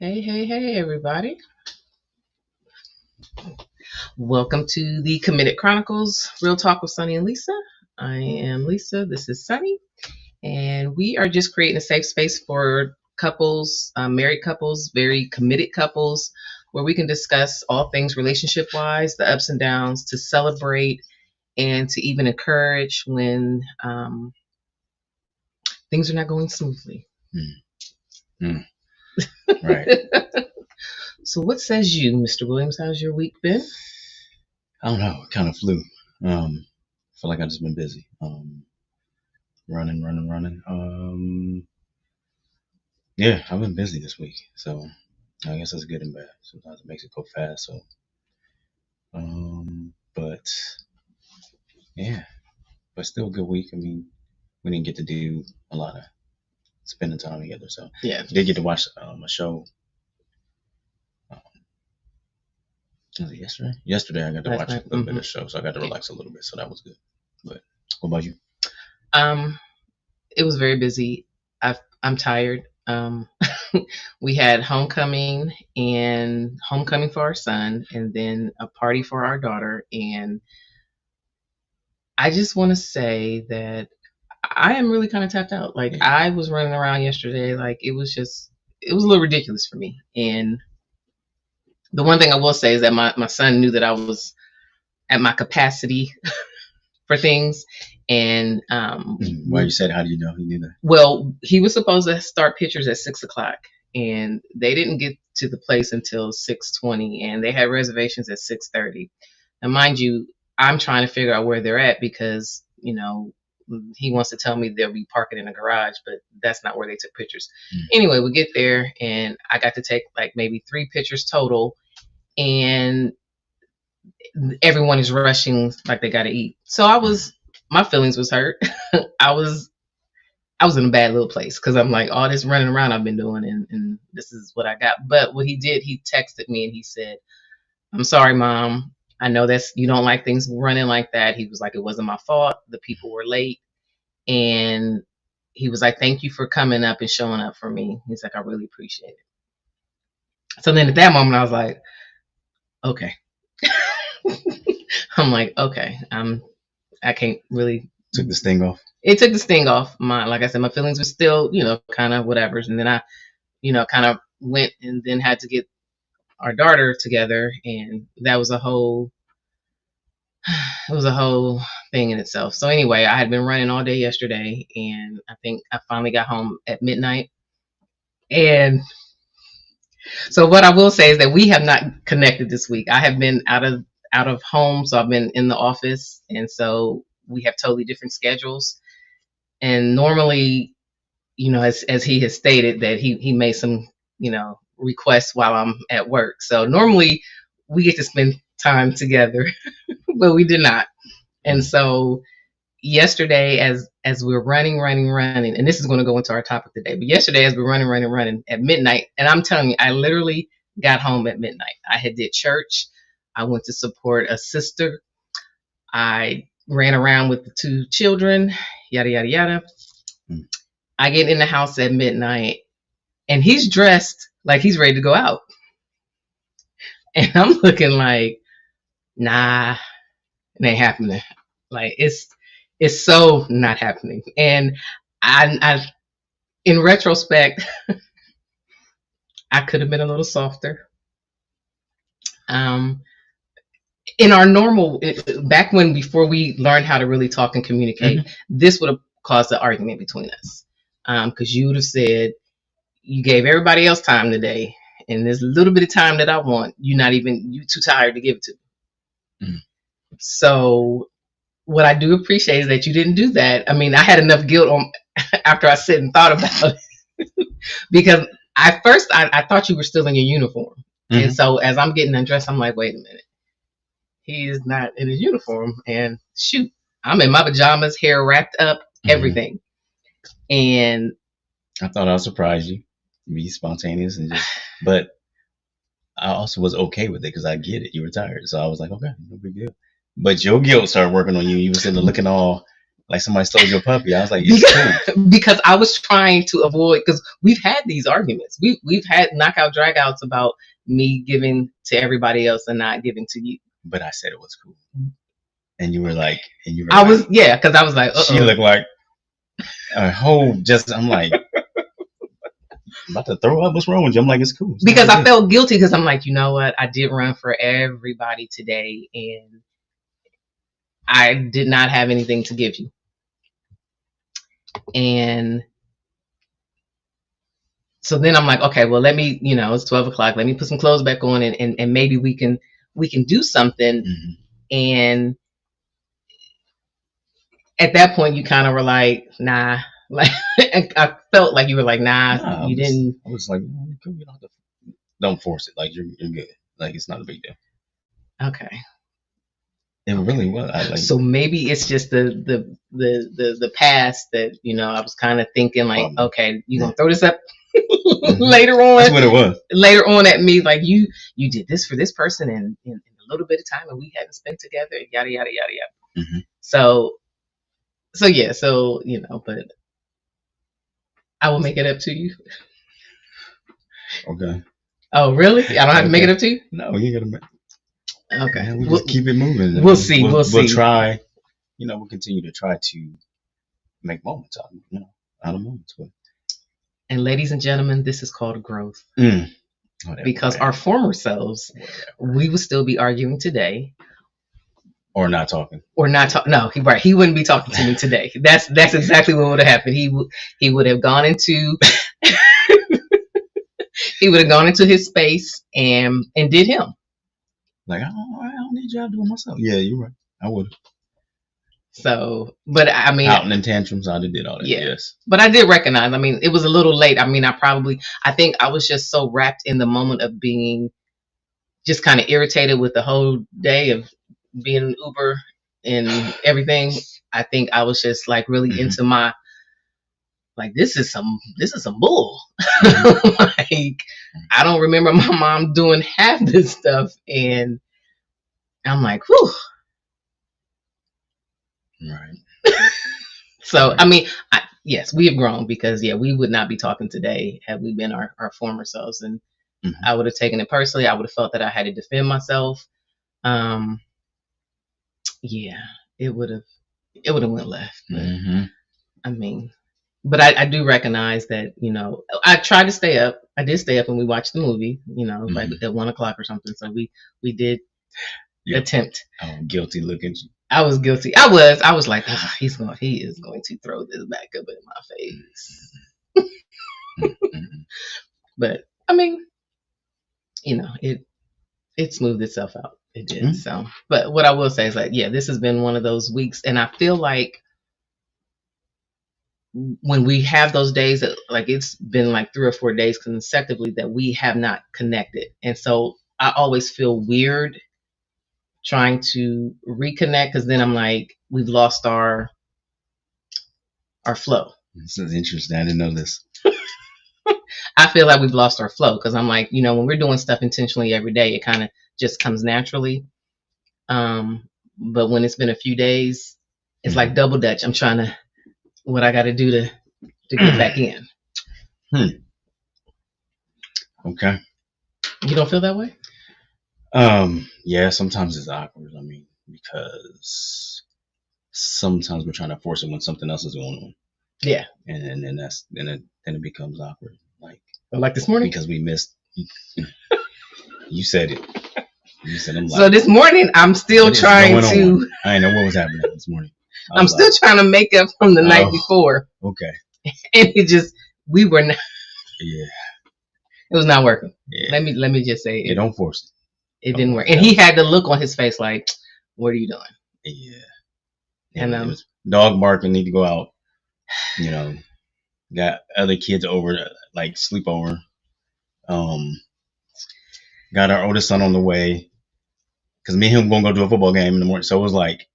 Hey, everybody. Welcome to the Committed Chronicles, Real Talk with Sonny and Lisa. I am Lisa. This is Sonny. And we are just creating a safe space for couples, married couples, very committed couples, where we can discuss all things relationship wise, the ups and downs, to celebrate and to even encourage when things are not going smoothly. Mm. Right. So, what says you, Mr. Williams? How's your week been? I don't know. It kind of flew. Feel like I've just been busy. Running. Yeah, I've been busy this week. So I guess that's good and bad. Sometimes it makes it go fast. So, but yeah, but still a good week. I mean, we didn't get to do a lot of spending time together. So Yeah. did get to watch a show. Was it yesterday? Yesterday I got to Last watch night. a little bit of the show, so I got to relax a little bit. So that was good. But what about you? It was very busy. I'm tired. We had homecoming for our son, and then a party for our daughter. And I just want to say that I am really kind of tapped out. Like, I was running around yesterday. Like, it was a little ridiculous for me. And the one thing I will say is that my son knew that I was at my capacity for things. And Why you said, how do you know he knew that? Well, he was supposed to start pictures at 6:00, and they didn't get to the place until 6:20, and they had reservations at 6:30. Now, mind you, I'm trying to figure out where they're at because he wants to tell me they'll be parking in a garage, but that's not where they took pictures. Anyway, we get there, and I got to take like maybe 3 pictures total, and everyone is rushing like they got to eat. So my feelings was hurt. I was in a bad little place because I'm like, all this running around I've been doing, and this is what I got. But what he did, he texted me and he said, "I'm sorry, Mom. I know you don't like things running like that." He was like, "It wasn't my fault. The people were late." And he was like, "Thank you for coming up and showing up for me." He's like, "I really appreciate it." So then at that moment, I was like, okay. I'm like, okay, I can't really. Took the sting off. It took the sting off. Like I said, my feelings were still, kind of whatever. And then I, kind of went and then had to get our daughter together, and that was it was a whole thing in itself. So anyway, I had been running all day yesterday, and I think I finally got home at midnight. And so what I will say is that we have not connected this week. I have been out of home, so I've been in the office, and so we have totally different schedules. And normally, as he has stated that he made some, requests while I'm at work. So normally we get to spend time together, but we did not. And so yesterday, as we're running, and this is going to go into our topic today, but yesterday as we're running at midnight, and I'm telling you, I literally got home at midnight. I had did church. I went to support a sister. I ran around with the 2 children, yada, yada, yada. I get in the house at midnight, and he's dressed like he's ready to go out. And I'm looking like, nah, it ain't happening. Like, it's so not happening. And I in retrospect, I could have been a little softer. In our normal, back when, before we learned how to really talk and communicate, this would have caused an argument between us. Because you would have said, you gave everybody else time today, and this little bit of time that I want, you too tired to give it to me. So what I do appreciate is that you didn't do that. I mean, I had enough guilt after I sat and thought about it because I thought you were still in your uniform. And so as I'm getting undressed, I'm like, wait a minute. He is not in his uniform, and shoot, I'm in my pajamas, hair wrapped up, everything. And I thought I'd surprise you, be spontaneous, but I also was okay with it because I get it. You were tired, so I was like, okay, no big deal. But your guilt started working on you. You were sitting there looking all like somebody stole your puppy. I was like, it's cool. Because I was trying to avoid, because we've had these arguments. We've had knockout dragouts about me giving to everybody else and not giving to you. But I said it was cool. And you were like, because I was like, she looked like a whole, I'm like, about to throw up. What's wrong with you? I'm like, it's cool. Because I felt guilty because I'm like, you know what? I did run for everybody today and I did not have anything to give you. And so then I'm like, okay, well, let me, it's 12 o'clock. Let me put some clothes back on and maybe we can do something. Mm-hmm. And at that point, you kind of were like, nah. Like, I felt like you were like, nah, you didn't. I was like, don't force it. Like, you're good. Like, it's not a big deal. Okay. It really was. So maybe it's just the past that, I was kind of thinking like, okay, you gonna throw this up later on. That's what it was. Later on at me, like you did this for this person in a little bit of time and we hadn't spent together, yada yada yada yada. Mm-hmm. So yeah, but I will make it up to you. Okay. Oh really? I don't have to make it up to you? No, you gotta make. Okay. Man, we'll just keep it moving. We'll see. We'll see. We'll try. We'll continue to try to make moments out of moments. And ladies and gentlemen, this is called growth. Because our former selves, we would still be arguing today. Or not talking. No, he wouldn't be talking to me today. That's exactly what would have happened. He would have gone into his space and did him. Like, I don't need y'all doing myself. Yeah, you're right. I would. So, but I mean, out in tantrums, I did all that. Yeah. Yes. But I did recognize. I mean, it was a little late. I mean, I think I was just so wrapped in the moment of being just kind of irritated with the whole day of being an Uber and everything. I think I was just like really into my, like, this is some bull. Like, I don't remember my mom doing half this stuff. And I'm like, whew. Right. So, right. I mean, yes, we have grown because, we would not be talking today had we been our former selves. And I would have taken it personally. I would have felt that I had to defend myself. It would have went left. But, I mean, but I do recognize that, I tried to stay up. I did stay up and we watched the movie, like at 1:00 or something. So we did attempt. Oh, guilty looking. I was guilty. I was like, he is going to throw this back up in my face. But I mean, it smoothed itself out. It did. So, but what I will say is like, this has been one of those weeks, and I feel like when we have those days that, like, it's been like 3 or 4 days consecutively that we have not connected, and so I always feel weird trying to reconnect because then I'm like, we've lost our flow. This is interesting. I didn't know this. I feel like we've lost our flow because I'm like, when we're doing stuff intentionally every day, it kind of just comes naturally. But when it's been a few days, it's like double dutch. I'm trying to, what I got to do to get back in. Okay. You don't feel that way? Yeah, sometimes it's awkward. I mean, because sometimes we're trying to force it when something else is going on. Yeah. And then it becomes awkward. Like this morning? Because we missed. You said it. You said I'm like. So this morning, I'm still trying to. I didn't know what was happening this morning. I'm still trying to make up from the night before. Okay. And we were not. Yeah. It was not working. Yeah. Let me just say it. Don't force it. It didn't work. And he had the look on his face like, what are you doing? Yeah. And it was dog barking, need to go out. Got other kids over, like sleepover. Got our oldest son on the way. Because me and him going to go to a football game in the morning. So it was like.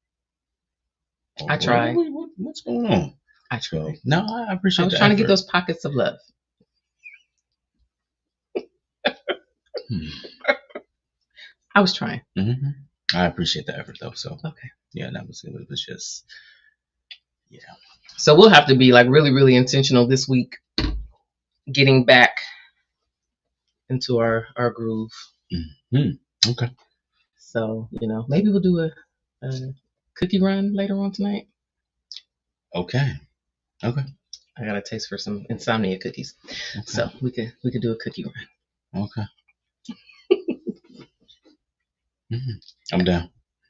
I tried. What's going on? I tried. No, I appreciate that. I was trying to get those pockets of love. I was trying. I appreciate the effort though. So okay. Yeah, it was just Yeah. So we'll have to be like really, really intentional this week, getting back into our groove. Mm-hmm. Okay. So, maybe we'll do a cookie run later on tonight. Okay. Okay. I got a taste for some insomnia cookies. Okay. So we could do a cookie run. Okay. Mm-hmm. I'm down.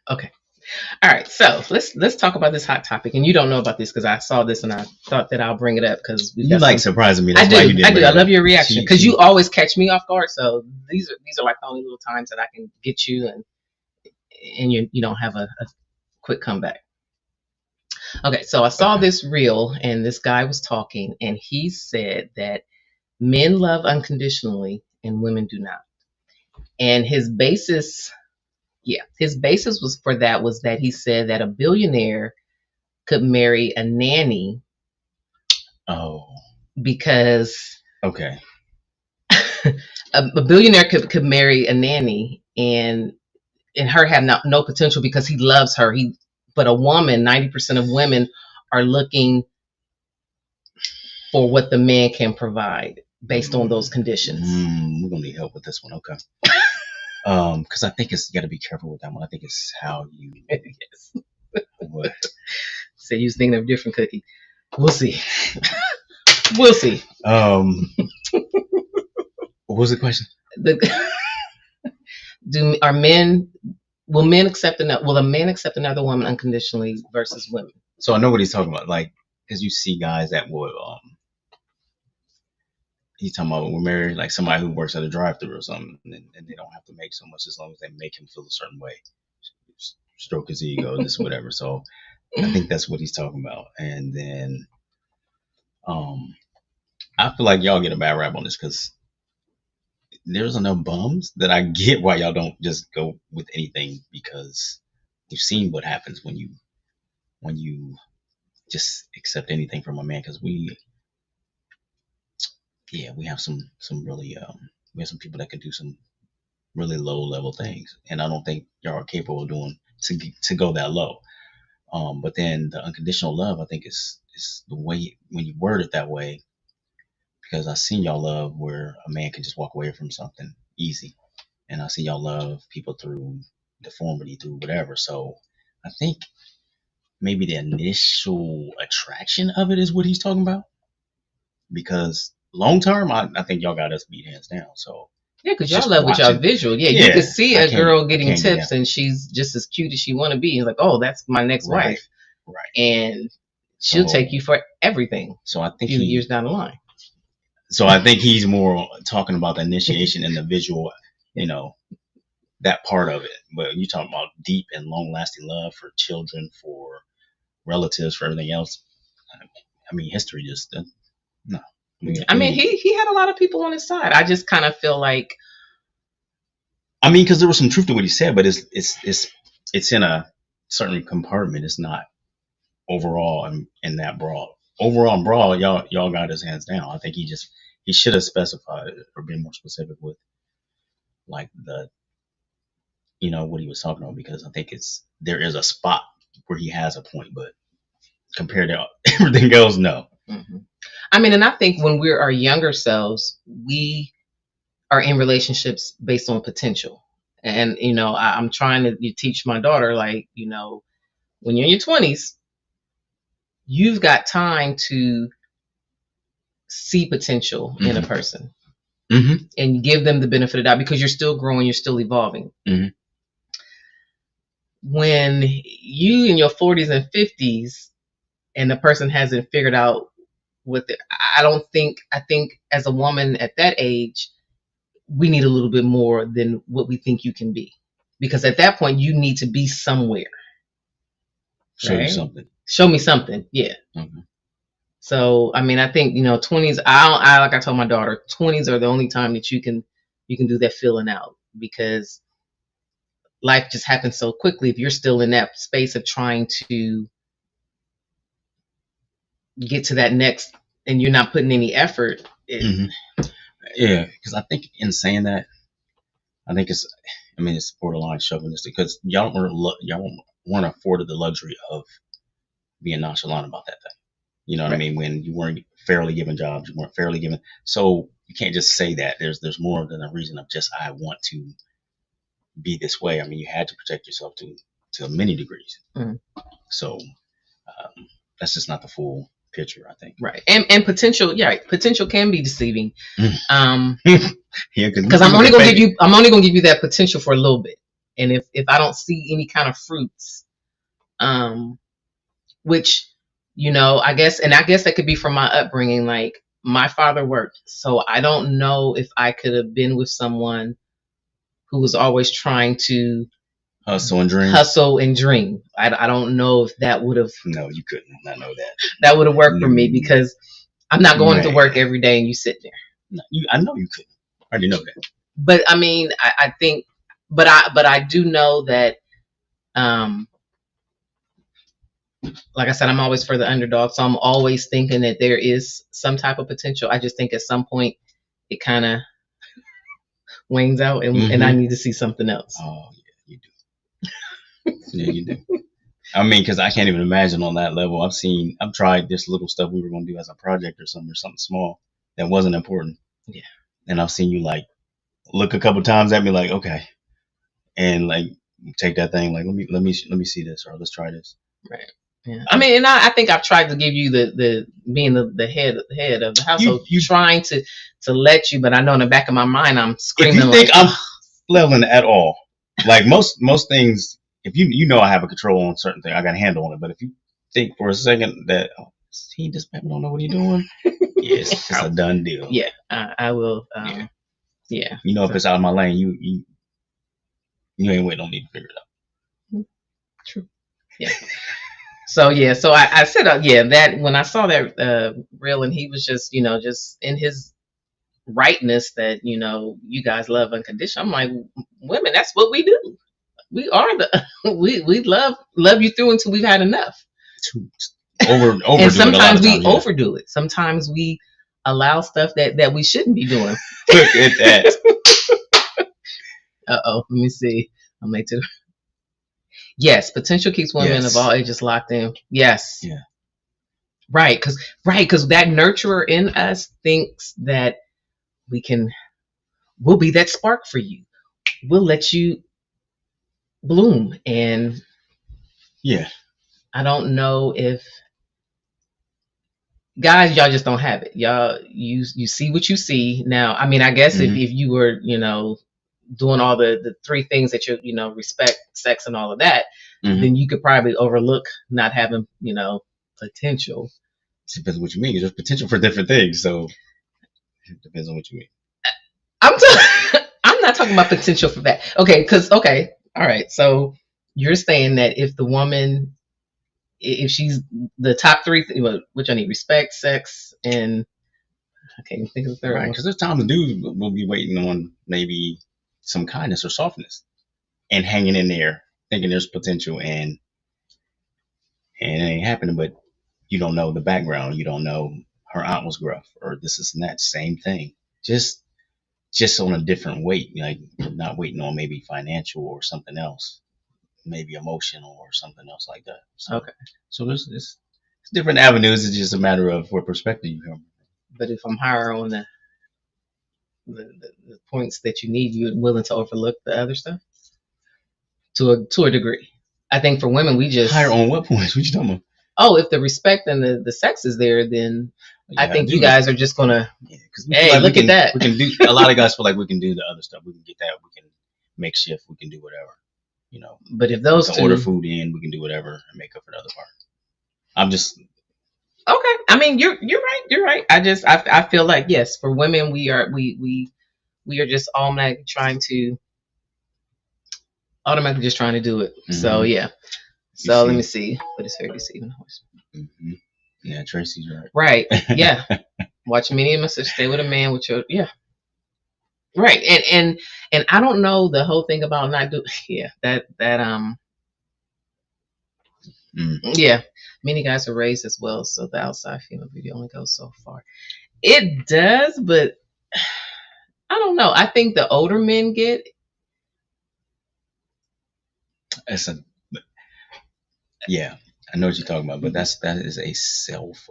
Okay. All right. So let's talk about this hot topic. And you don't know about this because I saw this and I thought that I'll bring it up because we've You got like some. surprising me. I That's why you do. didn't I do. bring I it love up. your reaction because you always catch me off guard. So these are like the only little times that I can get you and you don't have a quick comeback. Okay. So I saw Okay. this reel and this guy was talking and he said that men love unconditionally and women do not. And his basis was for that was that he said that a billionaire could marry a nanny Oh. because Okay. a billionaire could marry a nanny and her have no potential because he loves her. But a woman, 90% of women are looking for what the man can provide based on those conditions. We're gonna need help with this one. Okay. Because I think you got to be careful with that one. I think it's how you. Yes. What? So you was thinking of a different cookie. We'll see. We'll see. What was the question? Will men accept will a man accept another woman unconditionally versus women? So I know what he's talking about. Like, because you see guys that would he's talking about we're married, like somebody who works at a drive-thru or something, and they don't have to make so much as long as they make him feel a certain way, stroke his ego, just whatever. So I think that's what he's talking about. And then I feel like y'all get a bad rap on this because there's enough bums that I get why y'all don't just go with anything because we've seen what happens when you just accept anything from a man because we have some really we have some people that can do some really low level things, and I don't think y'all are capable of doing to go that low. But then the unconditional love, I think is the way when you word it that way, because I seen y'all love where a man can just walk away from something easy, and I see y'all love people through deformity, through whatever. So I think maybe the initial attraction of it is what he's talking about, because long term, I think y'all got us beat hands down. So Yeah, because y'all just love with y'all watching. visual. Yeah, you Yeah, can see I a can't. girl I getting can't get tips that. and she's just as cute as she want to be. It's like, oh, that's my next Right. wife, Right. and she'll So take you for everything so I a think few years down the line. so I think he's more talking about the initiation and the visual, that part of it. But you talking about deep and long lasting love for children, for relatives, for everything else. I mean, history just no. I mean, he had a lot of people on his side. I just kind of feel like, I mean, because there was some truth to what he said, but it's in a certain compartment. It's not overall and that broad. Overall and broad, y'all got his hands down. I think he should have specified it or been more specific with like what he was talking about, because I think there is a spot where he has a point, but compared to everything else, no. mm-hmm. I mean, and I think when we're our younger selves, we are in relationships based on potential. And I'm trying to teach my daughter, like, when you're in your 20s, you've got time to see potential in a person and give them the benefit of the doubt because you're still growing, you're still evolving. When you in your 40s and 50s and the person hasn't figured out I think as a woman at that age, we need a little bit more than what we think you can be, because at that point you need to be somewhere. Show you something. Show me something. Yeah. So I mean, I think 20s. Like I told my daughter, 20s are the only time that you can do that filling out, because life just happens so quickly. If you're still in that space of trying to get to that next, and you're not putting any effort. Yeah, because I think in saying that, I think it's borderline chauvinistic, because y'all weren't afforded the luxury of being nonchalant about that thing. You know what I mean? When you weren't fairly given jobs, you weren't fairly given. So you can't just say that. There's more than a reason of just I want to be this way. I mean, you had to protect yourself to many degrees. Mhm. So that's just not the full picture, I think. Right. And potential, potential can be deceiving. Yeah, because I'm only gonna give you that potential for a little bit. And if I don't see any kind of fruits, which, I guess that could be from my upbringing. Like, my father worked, so I don't know if I could have been with someone who was always trying to hustle and dream. I don't know if that would have. No, you couldn't. I know that. That would have worked for me, because I'm not going to work every day and you sit there. No, I know you couldn't. I already know that. But I mean, I think, but I do know that, like I said, I'm always for the underdog, so I'm always thinking that there is some type of potential. I just think at some point it kind of wings out, and I need to see something else. Oh yeah, you do. Yeah, you do. I mean, because I can't even imagine on that level. I've tried this little stuff we were going to do as a project or something small that wasn't important. Yeah. And I've seen you like look a couple times at me like, okay, and like take that thing like, let me see this, or let's try this. Right. Yeah. I mean, and I think I've tried to give you the being the head of the household, you trying to let you, but I know in the back of my mind I'm screaming. If you think I'm leveling at all, like most things, if you know I have a control on certain things, I got a handle on it. But if you think for a second that he just maybe don't know what he's doing, yes, it's a done deal. Yeah, I will. Yeah. You know, if it's out of my lane, you ain't waiting on me to figure it out. True. Yeah. So I said, that when I saw that reel, and he was just just in his rightness that you guys love unconditional. I'm like, women, that's what we do. We are we love you through until we've had enough. And sometimes we overdo it. Sometimes we allow stuff that we shouldn't be doing. Look at that. Let me see. I'll make it. Yes, potential keeps women of all ages locked in. Yes. Yeah. Right, because that nurturer in us thinks that we'll be that spark for you. We'll let you bloom. And yeah, I don't know if guys, y'all just don't have it. Y'all, you see what you see. Now, I mean, I guess if you were, doing all the three things that you respect, sex, and all of that, then you could probably overlook not having, potential. It depends on what you mean. There's potential for different things, so it depends on what you mean. I'm not talking about potential for that. Okay, all right. So you're saying that if the woman, if she's the top three, which I need: respect, sex, and I can't think of the third one. Because there's times dudes will be waiting on maybe some kindness or softness and hanging in there, thinking there's potential, and it ain't happening. But you don't know the background. You don't know her aunt was gruff, or this is and that. Same thing. Just on a different weight, like not waiting on maybe financial or something else, maybe emotional or something else like that. So, okay. So there's different avenues. It's just a matter of what perspective you come. But if I'm higher on the points that you need, you're willing to overlook the other stuff to a degree. I think for women, we just higher on what points? What you talking about? Oh, if the respect and the sex is there, then I think you guys are just gonna. Hey, like look at that. We can do. A lot of guys feel like we can do the other stuff. We can get that. We can make shift. We can do whatever. But if those two order food in, we can do whatever and make up for the other part. I'm just okay. I mean, you're right. You're right. I feel like yes, for women, we are just automatically just trying to do it. So yeah. So let me see. But it's very deceiving. Yeah, Tracy's right. Right. Yeah. Watch many of my sisters stay with a man with your Right. And I don't know the whole thing about not do yeah. Many guys are raised as well, so the outside female beauty only goes so far. It does, but I don't know. I think the older men get yeah. I know what you're talking about, but that is a self.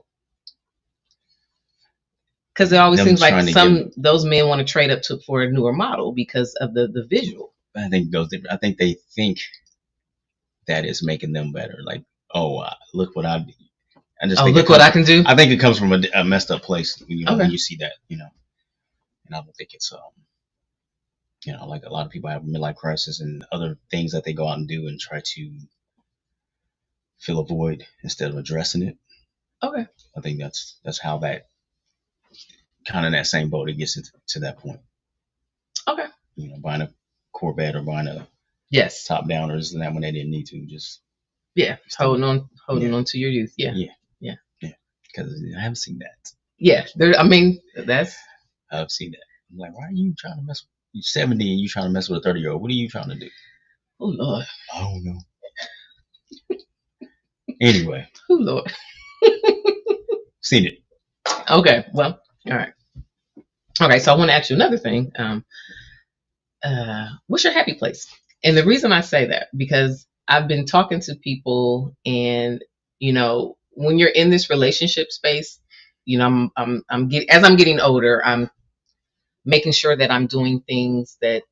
Because it always Them seems like trying to give. those men want to trade up for a newer model because of the visual. I think it goes different. I think they think that is making them better. Like, oh, look what I. I just Oh, think look what I can do. I think it comes from a messed up place. You know, Okay. when you see that, and I don't think it's like a lot of people have midlife crisis and other things that they go out and do and try to fill a void instead of addressing it. Okay. I think that's how that kind of that same boat it gets to that point. Okay. Buying a Corvette or buying a Yes. top downers and that when they didn't need to just holding on to your youth. Yeah. Because I haven't seen that. Yeah. I mean, I've seen that. I'm like, why are you trying to mess with you 70 and you trying to mess with a 30-year-old? What are you trying to do? Oh Lord. I don't know. Anyway. Oh Lord. Seen it. Okay. Well, all right. Okay, so I want to ask you another thing. What's your happy place? And the reason I say that, because I've been talking to people, and when you're in this relationship space, as I'm getting older, I'm making sure that I'm doing things that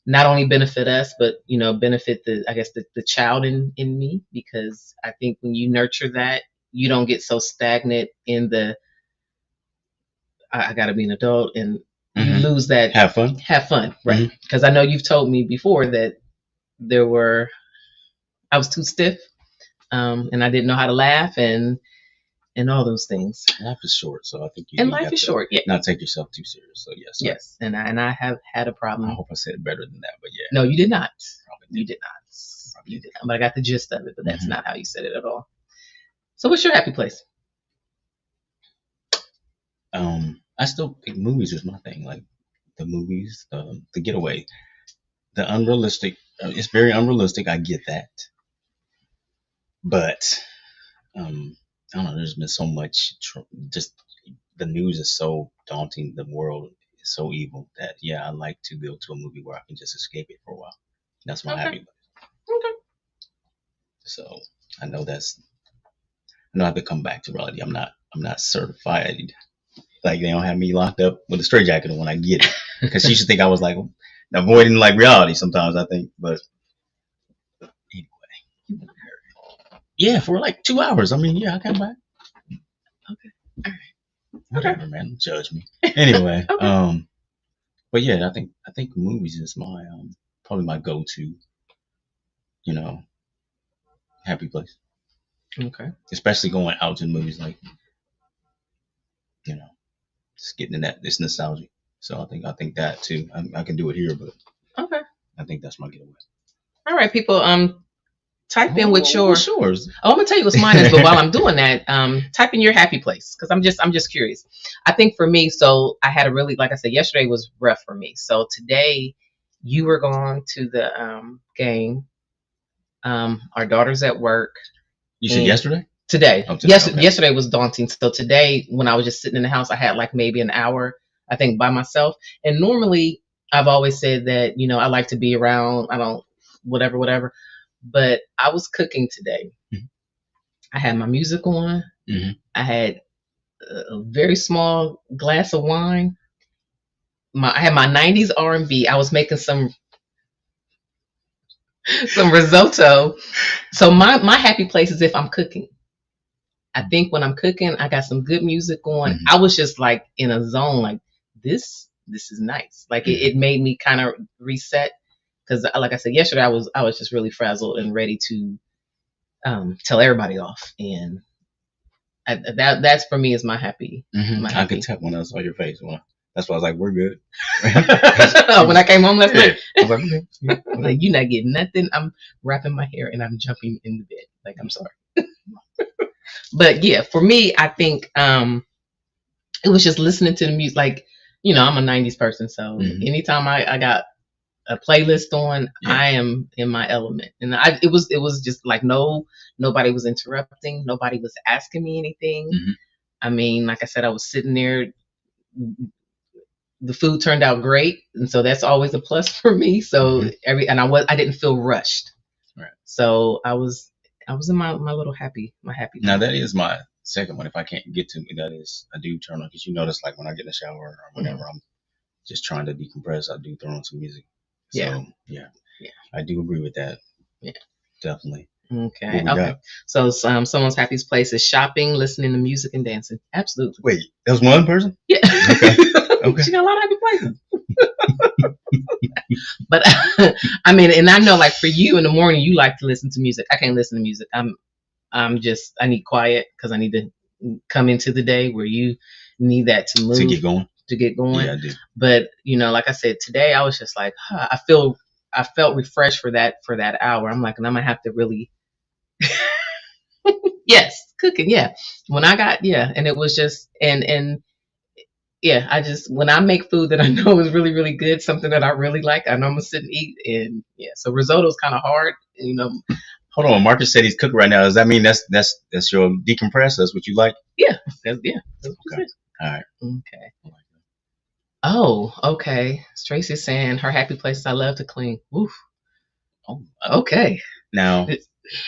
not only benefit us, but benefit the child in me, because I think when you nurture that, you don't get so stagnant in the I got to be an adult, and you lose that have fun, right? Because I know you've told me before that I was too stiff, and I didn't know how to laugh and all those things. Life is short, so I think life is short. Yeah. Not take yourself too serious. So yes. Yes, and I have had a problem. I hope I said it better than that, but yeah. No, you did not. You did not. You did not. But I got the gist of it. But that's not how you said it at all. So, what's your happy place? I still think movies is my thing. Like the movies, the getaway, the unrealistic. It's very unrealistic. I get that, but I don't know. There's been so much. Just the news is so daunting. The world is so evil that I like to go to a movie where I can just escape it for a while. That's my happy place. Okay. So I know I have to come back to reality. I'm not certified. Like they don't have me locked up with a straitjacket when I get it, because she should think I was like avoiding like reality sometimes. I think, but anyway, yeah, for like 2 hours. I mean, I come back. Okay, all right, whatever, man. Don't judge me. Anyway, okay. But yeah, I think movies is my probably my go-to, happy place. Okay, especially going out to the movies, like just getting in this nostalgia. So I think that too. I can do it here, but okay, I think that's my getaway. All right, people. Type in what yours. I'm gonna tell you what's mine is, but while I'm doing that, type in your happy place, because I'm just curious. I think for me, so I had a really, like I said, yesterday was rough for me. So today, you were going to the game. Our daughter's at work. You said yesterday? Today. Yesterday was daunting. So today, when I was just sitting in the house, I had like maybe an hour, I think, by myself. And normally, I've always said that I like to be around. I don't whatever. But I was cooking today. Mm-hmm. I had my music on. Mm-hmm. I had a very small glass of wine. I had my 90s R&B. I was making some risotto. So my happy place is if I'm cooking. I think when I'm cooking, I got some good music on. Mm-hmm. I was just like in a zone, like this is nice. Like it made me kind of reset. Because, like I said yesterday, I was just really frazzled and ready to tell everybody off, and that's for me is my happy. Mm-hmm. My happy. I could tell when I saw your face. That's why I was like, "We're good." When I came home last night, I was like, "You're not getting nothing." I'm wrapping my hair and I'm jumping in the bed. Like, I'm sorry, but yeah, for me, I think it was just listening to the music. Like, I'm a '90s person, so anytime I got a playlist on, I am in my element. And it was just like nobody was interrupting, nobody was asking me anything. Mm-hmm. I mean, like I said, I was sitting there. The food turned out great, and so that's always a plus for me. So I didn't feel rushed. Right. So I was I was in my little my happy Now time. that is my second one. If I can't get to me, that is I do turn on because you notice like when I get in the shower or whatever, I'm just trying to decompress. I do throw on some music. Yeah. So yeah, Yeah. I do agree with that. Yeah. Definitely. Okay. What we Okay. got? So someone's happiest place is shopping, listening to music, and dancing. Absolutely. Wait, that was one person? Yeah. Okay. Okay. She got a lot of happy places. But I mean, and I know like for you in the morning, you like to listen to music. I can't listen to music. I need quiet because I need to come into the day where you need that to move To get going. to get going. Yeah, I do. But like I said, today I was just like, I felt refreshed for that hour. I'm like, and I'm gonna have to really, yes, cooking, yeah. When I got, yeah, and it was just, and yeah, I just when I make food that I know is really really good, something that I really like, I know I'm gonna sit and eat, and yeah. So risotto's kind of hard, Hold on, Marcus said he's cooking right now. Does that mean that's your decompress? That's what you like? Yeah, that's Okay. All right. Okay. Oh, okay. Tracy's saying her happy places I love to clean. Oof. Oh, Okay. now,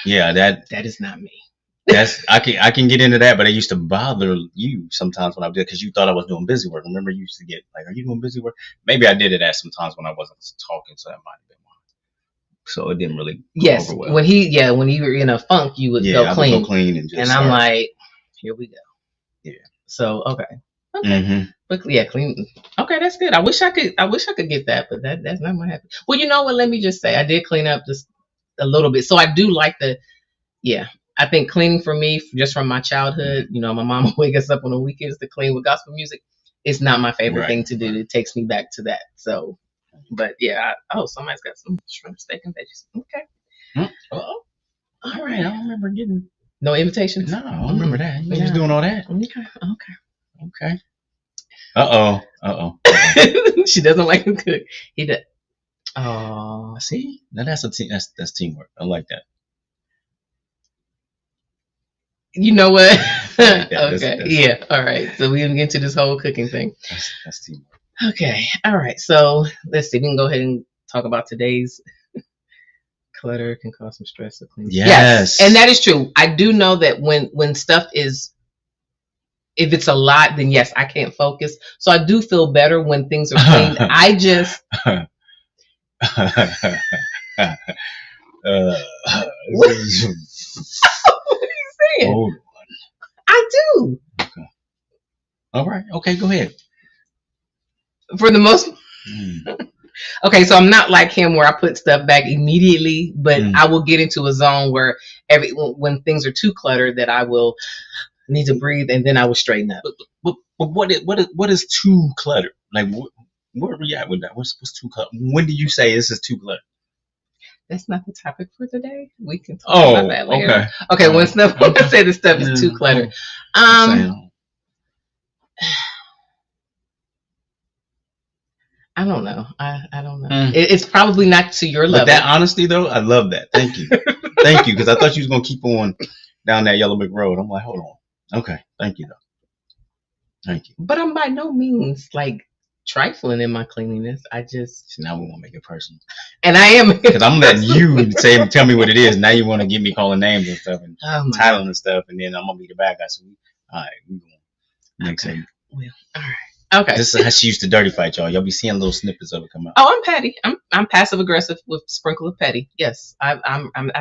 yeah, That is not me. that's I can get into that, but it used to bother you sometimes when I did because you thought I was doing busy work. Remember, you used to get like, "Are you doing busy work?" Maybe I did it at some times when I wasn't talking, so that might have been why. So it didn't really go Yes. over well. When you were in a funk, you would Yeah, go I clean. would go clean and just. And I'm like, here we go. Yeah. So okay. Mm-hmm. But yeah, clean. Okay, that's good. I wish I could get that, but that's not my happy. Well, you know what? Let me just say, I did clean up just a little bit. So I do like yeah. I think cleaning for me, just from my childhood, my mom would wake us up on the weekends to clean with gospel music. It's not my favorite thing to do. Right. It takes me back to that. So, but yeah. Somebody's got some shrimp steak and veggies. Okay. Oh, all right. I don't remember getting no invitations. No, I don't remember that. You was doing all that. Okay. Uh-oh. She doesn't like him cook. He does. Oh, see, now that's that's teamwork. I like that. You know what? Like okay. Yeah. All right. So we can get into this whole cooking thing. That's teamwork. Okay. All right. So let's see. We can go ahead and talk about today's clutter can cause some stress to clean. Yes. And that is true. I do know that when stuff is, if it's a lot, then yes, I can't focus. So I do feel better when things are clean. I just. What are you saying? Hold on. I do. Okay. All right. Okay, go ahead. For the most. Okay, so I'm not like him where I put stuff back immediately, but I will get into a zone where when things are too cluttered, that I will need to breathe and then I will straighten up. But what is too cluttered? Like where are we at with that? What's too cluttered? When do you say this is too cluttered? That's not the topic for today. We can talk about that later. Okay. When I say this stuff is too cluttered, I don't know. I don't know. It's probably not to your level. But that honesty, though, I love that. Thank you. Thank you, because I thought you was going to keep on down that Yellow Brick Road. I'm like, hold on. Okay. Thank you, though. Thank you. But I'm by no means, like, trifling in my cleanliness. I just... So now we want to make it personal. And I am. Because I'm letting you tell me what it is. Now you want to get me calling names and stuff and titling and stuff, and then I'm going to be the bad guy. So, all right. We're going to make sense. Well, all right. Okay. This is how she used to dirty fight, y'all. Y'all be seeing little snippets of it come out. Oh, I'm petty. I'm passive aggressive with sprinkle of petty. Yes, I've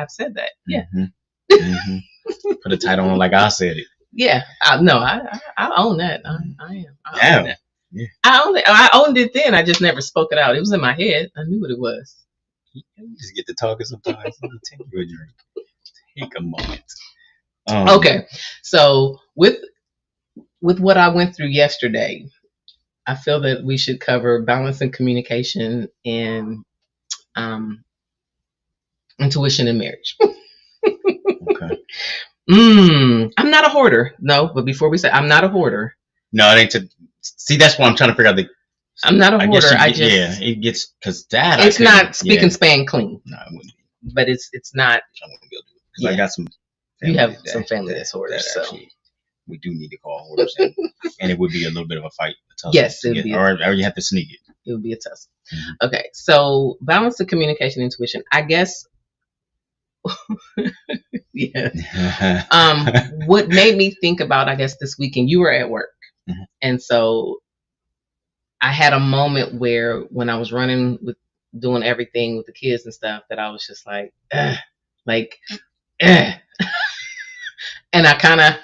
said that. Yeah. Put a title on like I said it. Yeah. I own that. I am. I own that. Yeah. I owned it then. I just never spoke it out. It was in my head. I knew what it was. You just get to talking sometimes. Take you a drink. Take a moment. Okay. So with what I went through yesterday, I feel that we should cover balancing communication and intuition in marriage. Okay. I'm not a hoarder. No, but before we say I'm not a hoarder. No, it ain't to see. That's why I'm trying to figure out I'm not a hoarder. It gets because that it's not speak and span clean. No, it wouldn't be. But it's not. I wouldn't be able to do it because I got some. You have some family that's hoarders, so we do need to call hoarders, and it would be a little bit of a fight. Yes, it would be. Or you have to sneak it. It would be a tussle. Okay, so balance the communication intuition. I guess Yeah. What made me think about, I guess, this weekend, you were at work. Mhm. And so I had a moment where when I was running with doing everything with the kids and stuff that I was just like, ugh, like, ugh. And I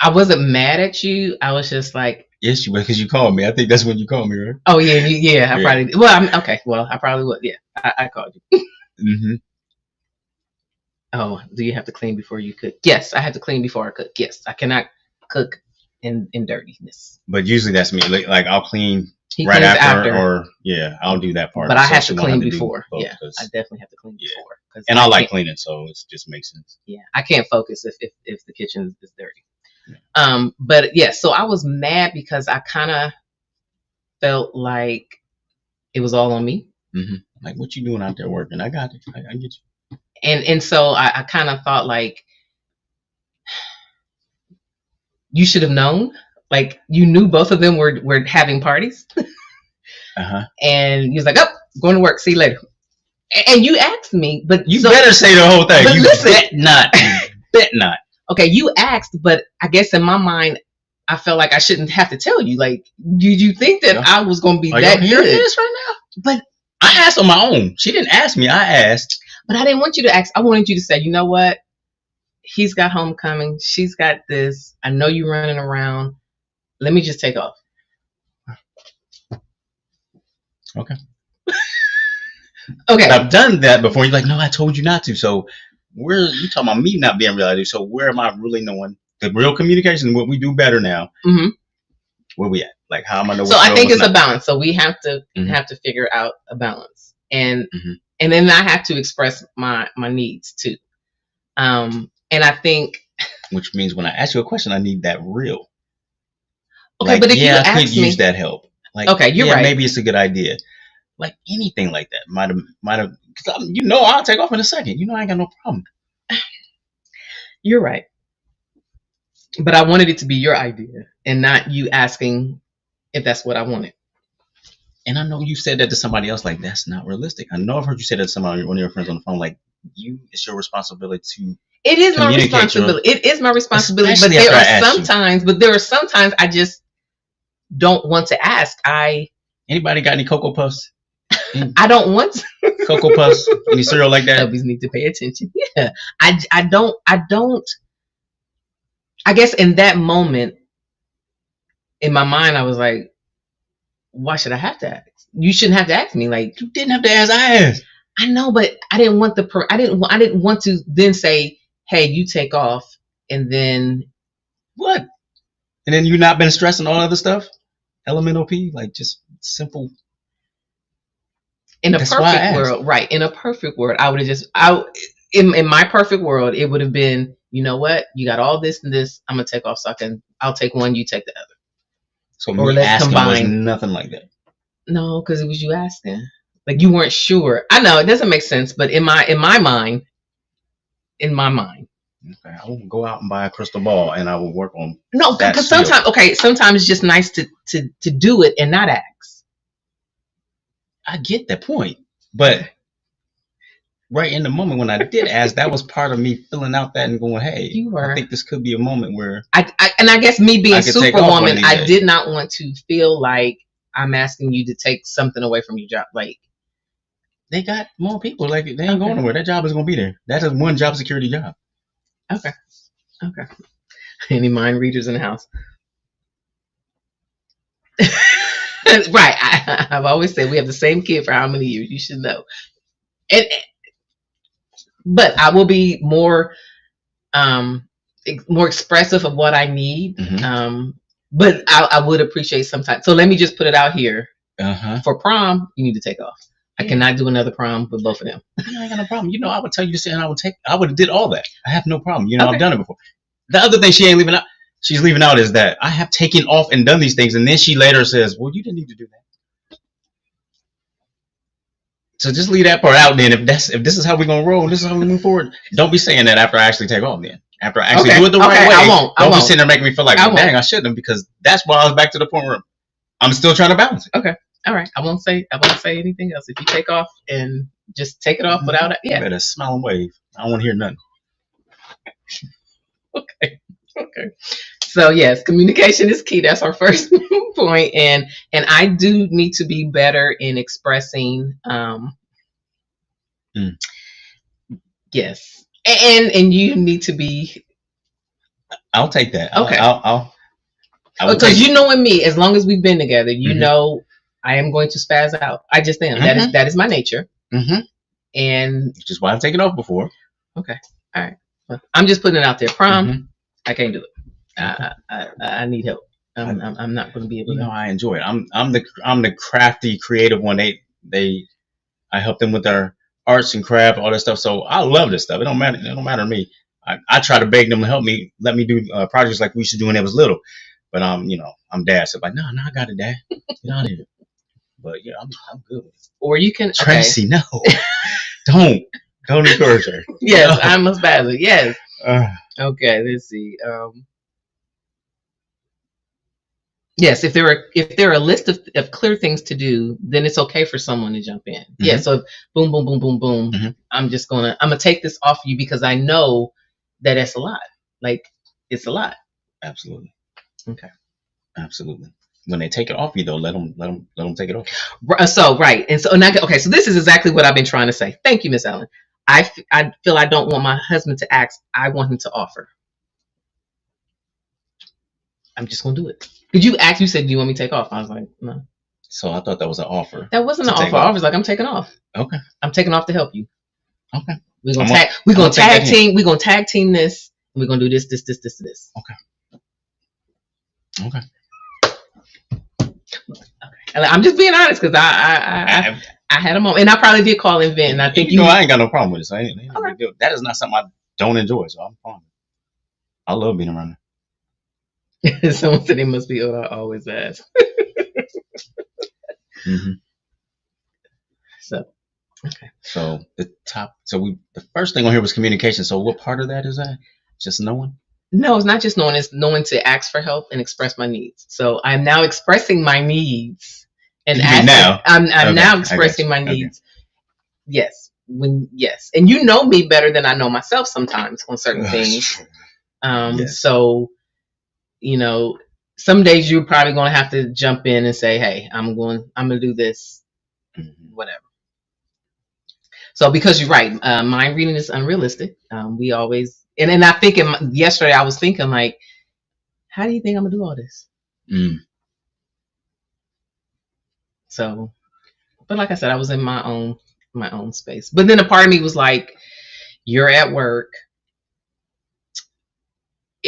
wasn't mad at you. I was just like, Yes, you were, because you called me. I think that's when you called me, right? oh yeah, yeah, I Yeah. probably, well, I'm okay. Well, I probably would. Yeah, I called you. Mm-hmm. Oh, do you have to clean before you cook? Yes, I have to clean before I cook. Yes, I cannot cook in dirtiness. But usually that's me. Like I'll clean He right cleans after, after, or yeah, I'll do that part. but I So have she to won't have clean to do before. both, Yeah, I definitely have to clean yeah. before. And I like can't- cleaning, so it just makes sense. Yeah, I can't focus if the kitchen is dirty. Yeah. But yeah, so I was mad because I kind of felt like it was all on me. Mm-hmm. Like, what you doing out there working? I got it. I get you. And so I kind of thought like, you should have known. Like, you knew both of them were having parties. Uh-huh. And he was like, oh, going to work, see you later. And you asked me, but You better say the whole thing. But You listen. bet not. Bet not. Okay, you asked, but I guess in my mind, I felt like I shouldn't have to tell you. Like, did you think that I was going to be Are that y'all hearing good? this right now? But I asked on my own. She didn't ask me. I asked. But I didn't want you to ask. I wanted you to say, you know what? He's got homecoming. She's got this. I know you're running around. Let me just take off. Okay. Okay. I've done that before. You're like, no, I told you not to. So you talking about me not being real ID. So where am I really knowing the real communication? What we do better now. Mm-hmm. Where we at? Like, how am I know? So I think it's a balance. So we have to figure out a balance, and then I have to express my needs too. And I think, which means when I ask you a question, I need that real. Okay, like, but if yeah, you I could ask me, use that help. Like, okay, you're right. Maybe it's a good idea. Like anything like that might have. Because I'll take off in a second. I ain't got no problem. You're right. But I wanted it to be your idea and not you asking if that's what I wanted. And I know you said that to somebody else. Like, that's not realistic. I know I've heard you say that to somebody, one of your friends on the phone. Like, it's your responsibility to. It is my responsibility. It is my responsibility. But there are sometimes I just don't want to ask. Anybody got any Cocoa Puffs? I don't want to. Cocoa Puffs? Any cereal like that? Puppies need to pay attention. Yeah. I don't. I guess in that moment, in my mind, I was like, why should I have to ask? You shouldn't have to ask me. Like, you didn't have to ask. I asked. I know, but I didn't want I didn't want to then say, hey, you take off, and then what? And then you not been stressing all other stuff? Elemental P, like just simple. In a perfect world, right? In a perfect world, I would have just in my perfect world, it would have been, you know what? You got all this and this. I'm gonna take off, so I'll take one, you take the other. So me asking was nothing like that. No, because it was you asking. Like, you weren't sure. I know it doesn't make sense, but in my mind. Okay, I will go out and buy a crystal ball, and I will work on. No, because sometimes it's just nice to do it and not ask. I get that point, but right in the moment when I did ask, that was part of me filling out that and going, "Hey, I think this could be a moment where." I guess me being Superwoman, I did not want to feel like I'm asking you to take something away from your job. Like, they got more people. Like, they ain't going nowhere. That job is going to be there. That is one job security job. Okay. Any mind readers in the house? Right. I've always said we have the same kid for how many years? You should know. But I will be more expressive of what I need. But I would appreciate some time. So let me just put it out here. For prom, you need to take off. I cannot do another prom with both of them. I ain't got no problem. I would tell you to sit and I would have did all that. I have no problem. I've done it before. The other thing she's leaving out is that I have taken off and done these things, and then she later says, well, you didn't need to do that. So just leave that part out then. If this is how we're gonna roll, this is how we move forward. Don't be saying that after I actually take off then. After I actually do it the right way. Don't be sitting there making me feel like, dang, I shouldn't have, because that's why I was back to the point where I'm still trying to balance it. Okay. All right. I won't say anything else. If you take off and just take it off without it, You yeah. better smile and wave. I don't want to hear nothing. Okay. Okay. So yes, communication is key. That's our first point, and I do need to be better in expressing. Mm. Yes, and you need to be I'll take that. okay. I will Because take you it. know, me, as long as we've been together, you Mhm. know, I am going to spaz out. I just am. That is my nature. Mm-hmm. And Which is why I've taken off before. okay, all right. Well, I'm just putting it out there. Prom, Mhm. I can't do it. Okay. I need help. I'm not going to be able You know, to. I enjoy it. I'm the crafty, creative one. I help them with their arts and craft, all that stuff. So I love this stuff. It don't matter. It don't matter to me. I try to beg them to help me, let me do projects like we used to do when I was little. But I'm dad. So like, no, I got it, dad. Get out of here. But yeah, I'm good with it. Or you can. Okay. Tracy, no, don't encourage her. Yes, No. I must spaz it. Yes. Uh, Okay. Let's see. Yes, if there are a list of clear things to do, then it's okay for someone to jump in. Mm-hmm. Yeah, so if boom, boom, boom, boom, boom, mm-hmm. I'm gonna take this off you because I know that it's a lot. Like it's a lot. Absolutely. Okay. Absolutely. When they take it off you though, let them take it off. So right, and so now, okay, so this is exactly what I've been trying to say. Thank you, Miss Ellen. I feel I don't want my husband to ask. I want him to offer. I'm just gonna do it. Did you ask? You said, "Do you want me to take off?" I was like, "No." So I thought that was an offer. That wasn't an offer. I was like, "I'm taking off." Okay. I'm taking off to help you. Okay. We're gonna tag team. We're gonna tag team this. And we're gonna do this. Okay. Okay. I'm just being honest because I had a moment, and I probably did call and vent. And I think I ain't got no problem with it. So ain't no big deal. That is not something I don't enjoy. So I'm fine. I love being around her. Someone said they must be old. I always ask. Mm-hmm. So okay. So the first thing on here was communication. So what part of that is that? Just knowing? No, it's not just knowing. It's knowing to ask for help and express my needs. So I'm now expressing my needs and now I'm now expressing my needs. Okay. Yes, and you know me better than I know myself sometimes on certain things. Yes. So some days you're probably going to have to jump in and say, "Hey, I'm going to do this, whatever." So because you're right, mind reading is unrealistic. We always and I think yesterday I was thinking like, how do you think I'm gonna do all this? So, but like I said, I was in my own space. But then a part of me was like, you're at work.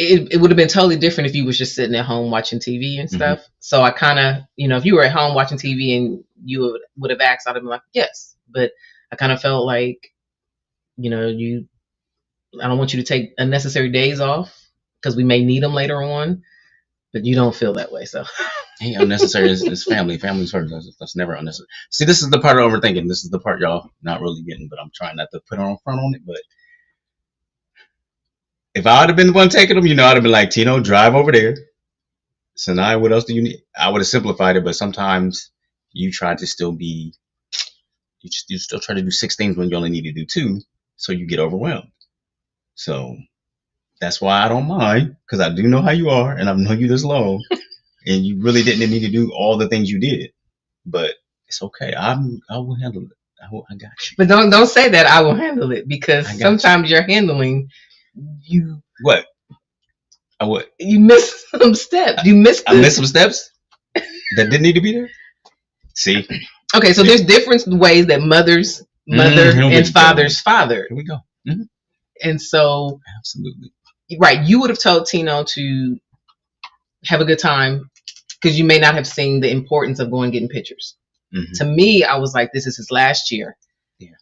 It would have been totally different if you was just sitting at home watching TV and stuff. Mm-hmm. So I kind of, if you were at home watching TV and you would have asked, I'd have been like, yes. But I kind of felt like, I don't want you to take unnecessary days off because we may need them later on. But you don't feel that way, so. Ain't unnecessary. It's family. Family's first. That's never unnecessary. See, this is the part of overthinking. This is the part y'all not really getting, but I'm trying not to put on front on it. But if I would have been the one taking them, I'd have been like, Tino, drive over there. Sonny, what else do you need? I would have simplified it, but sometimes you try to still be, you still try to do 6 things when you only need to do 2, so you get overwhelmed. So that's why I don't mind, because I do know how you are, and I've known you this long, and you really didn't need to do all the things you did. But it's okay. I will handle it. I got you. But don't say that I will handle it, because sometimes you're handling you. What? What? You missed some steps. I missed some steps that didn't need to be there. See. Okay, so there's different ways that mother and father's father. Here we go. Mm-hmm. And so, absolutely right, you would have told Tino to have a good time because you may not have seen the importance of going and getting pictures. Mm-hmm. To me, I was like, this is his last year. Yeah.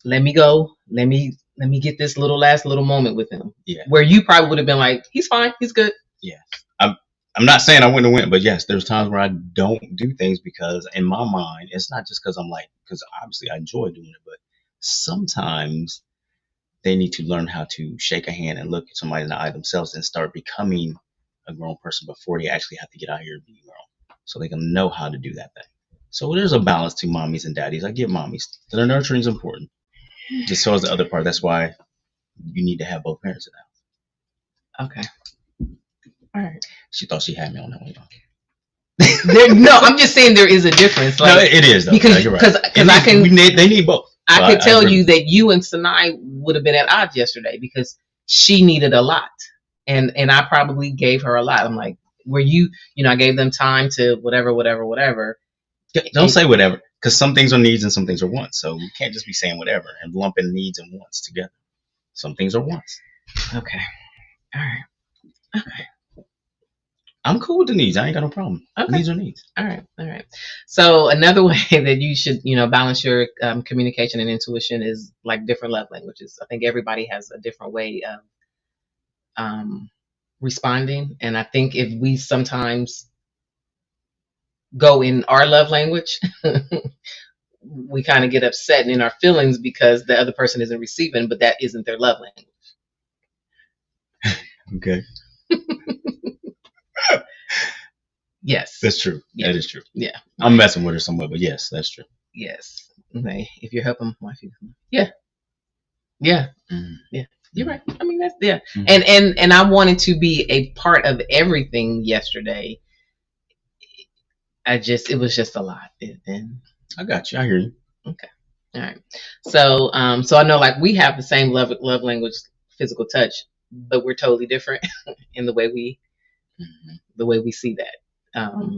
Let me go. Let me get this last little moment with him. Yeah. Where you probably would have been like, he's fine. He's good. Yeah. I'm not saying I wouldn't have went, but yes, there's times where I don't do things because in my mind, it's not just because because obviously I enjoy doing it, but sometimes they need to learn how to shake a hand and look at somebody in the eye themselves and start becoming a grown person before they actually have to get out here and be grown. So they can know how to do that thing. So there's a balance to mommies and daddies. I get mommies. The nurturing is important. Just so is the other part. That's why you need to have both parents in the house. Okay. All right. She thought she had me on that one. No, I'm just saying there is a difference. Like, no, it is though. Because you're right. They need both. So I could tell you that you and Sonny would have been at odds yesterday because she needed a lot, and I probably gave her a lot. I'm like, were you know, I gave them time to whatever. Don't say whatever, because some things are needs and some things are wants. So we can't just be saying whatever and lumping needs and wants together. Some things are wants. Okay. All right. Okay. I'm cool with the needs. I ain't got no problem. Okay. Needs are needs. All right. So another way that you should, you know, balance your communication and intuition is like different love languages. I think everybody has a different way of responding, and I think if we sometimes go in our love language, we kind of get upset in our feelings because the other person isn't receiving, but that isn't their love language. Okay. Yes. That's true. Yeah. That is true. Yeah. I'm messing with her somewhat, but yes, that's true. Yes. Okay. If you're helping wife, yeah. Yeah. Mm. Yeah. You're right. I mean, that's yeah. Mm-hmm. And I wanted to be a part of everything yesterday. It was just a lot. And I got you. I hear you. Okay. All right. So I know like we have the same love language, physical touch, but we're totally different in the way we see that.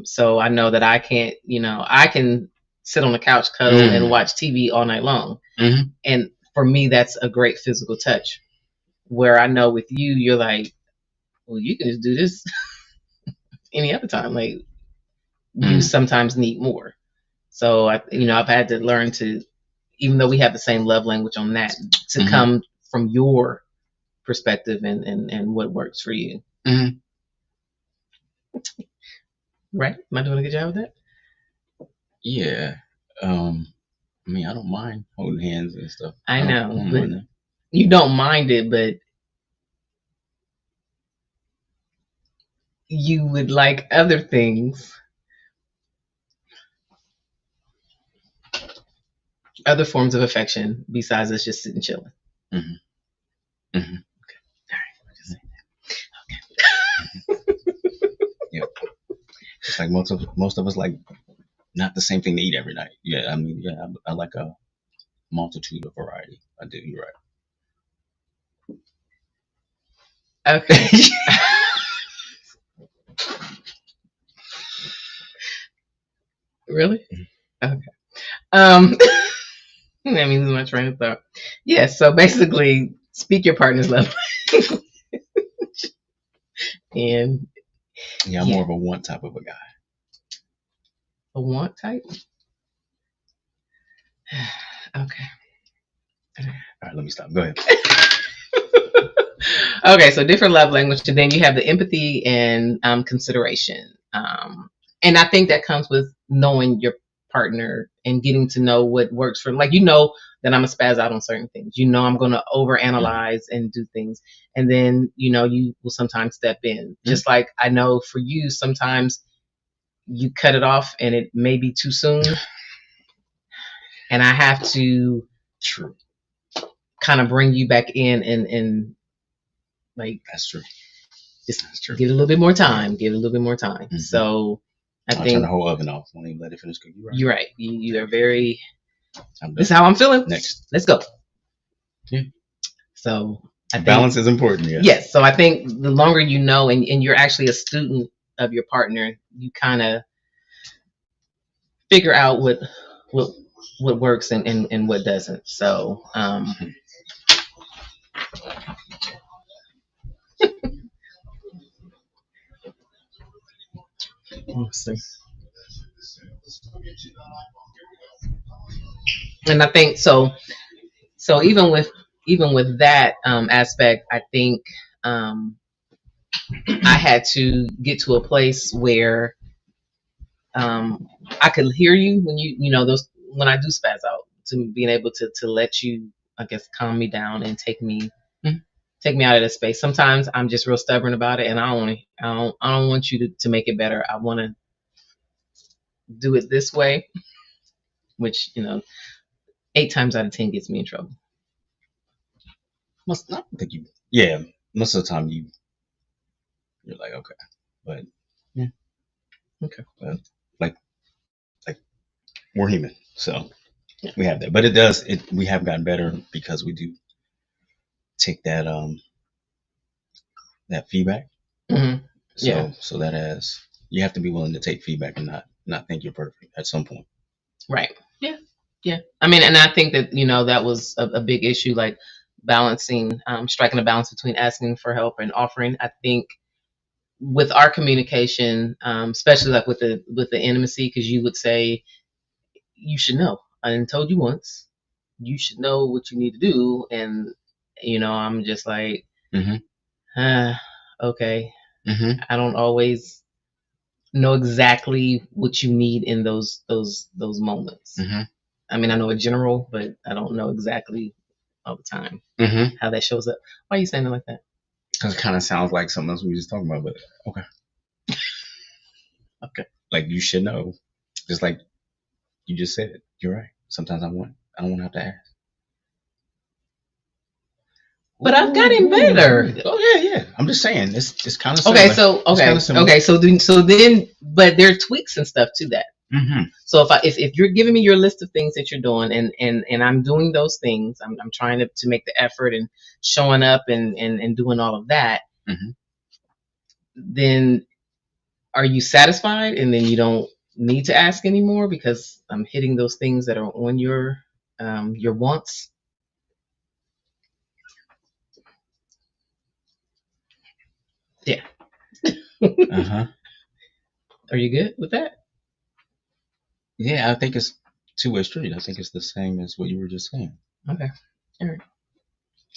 So I know that I can't, you know, I can sit on the couch, cuddle, and watch TV all night long. Mm-hmm. And for me, that's a great physical touch. Where I know with you, you're like, well, you can just do this any other time. Like you sometimes need more. So I've had to learn to, even though we have the same love language on that, to come from your perspective and what works for you. Mm-hmm. Right? Am I doing a good job with that? Yeah. I mean, I don't mind holding hands and stuff. I know, but you don't mind it, but you would like other things, other forms of affection besides us just sitting chilling. Mm-hmm. Mm-hmm. Okay. All right. I'll just say that. Okay. Yeah. It's like most of us like not the same thing to eat every night. Yeah, I mean, yeah, I like a multitude of variety. I do. You're right. Okay. Really? Okay. That means my train of thought. Yes. Yeah, so basically, speak your partner's love language. And yeah, I'm more of a want type of a guy. A want type? Okay. All right, let me stop. Go ahead. Okay, so different love language, and then you have the empathy and consideration. And I think that comes with knowing your partner and getting to know what works for, like, you know that I'm a spaz out on certain things. You know I'm going to overanalyze and do things. And then, you know, you will sometimes step in. Just like I know for you, sometimes you cut it off and it may be too soon. And I have to kind of bring you back in and like, that's true. Just give it a little bit more time. Give it a little bit more time. Mm-hmm. So I'll turn the whole oven off. Won't even let it finish cooking. You're right. You are very. This is how I'm feeling. Next. Let's go. Yeah. So I think balance is important. Yes. Yes. So I think the longer you know, and you're actually a student of your partner, you kind of figure out what works and what doesn't. So. And I think so even with that aspect, I think I had to get to a place where I could hear you when you know those when I do spaz out, to being able to let you, I guess, calm me down and take me out of that space. Sometimes I'm just real stubborn about it, and I don't want you to make it better. I want to do it this way, which 8 times out of 10 gets me in trouble. Must not think you. Yeah, most of the time you're like okay, but yeah, Okay. but like we're human, so Yeah. we have that. But it does. We have gotten better because we do take that feedback. Mm-hmm. So that has you have to be willing to take feedback and not think you're perfect at some point. Right. Yeah. Yeah. I mean, and I think that that was a big issue, like balancing, striking a balance between asking for help and offering. I think with our communication, especially like with the intimacy, because you would say, you should know. I didn't told you once. You should know what you need to do, and I'm just like, Mm-hmm. Okay. Mm-hmm. I don't always know exactly what you need in those moments. Mm-hmm. I mean, I know a general, but I don't know exactly all the time Mm-hmm. how that shows up. Why are you saying it like that? Because it kind of sounds like something else we were just talking about. But okay. Okay. Like you should know, just like you just said. You're right. Sometimes I don't want to have to ask. But I've gotten better. Oh yeah. I'm just saying it's kind of okay. So okay. So then, but there are tweaks and stuff to that. Mm-hmm. So if you're giving me your list of things that you're doing, and I'm doing those things, I'm trying to make the effort and showing up and doing all of that. Mm-hmm. Then are you satisfied? And then you don't need to ask anymore because I'm hitting those things that are on your wants. Yeah. Uh-huh. Are you good with that? Yeah, I think it's two-way street. I think it's the same as what you were just saying. Okay. All right.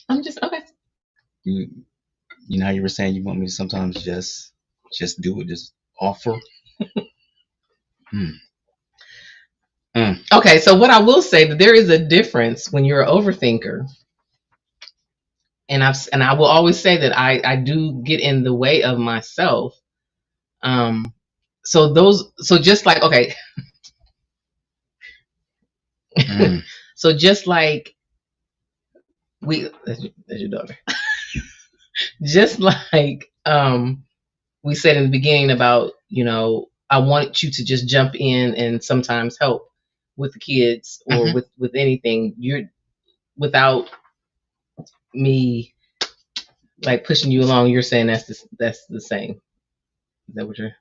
I'm just okay. You know how you were saying you want me to sometimes just do it, just offer. Okay, so what I will say that there is a difference when you're an overthinker, and I will always say that I do get in the way of myself. So just like okay, so just like that's your daughter. Just like we said in the beginning about I want you to just jump in and sometimes help with the kids or with anything. You're without me like pushing you along. You're saying that's the same. Is that what you're?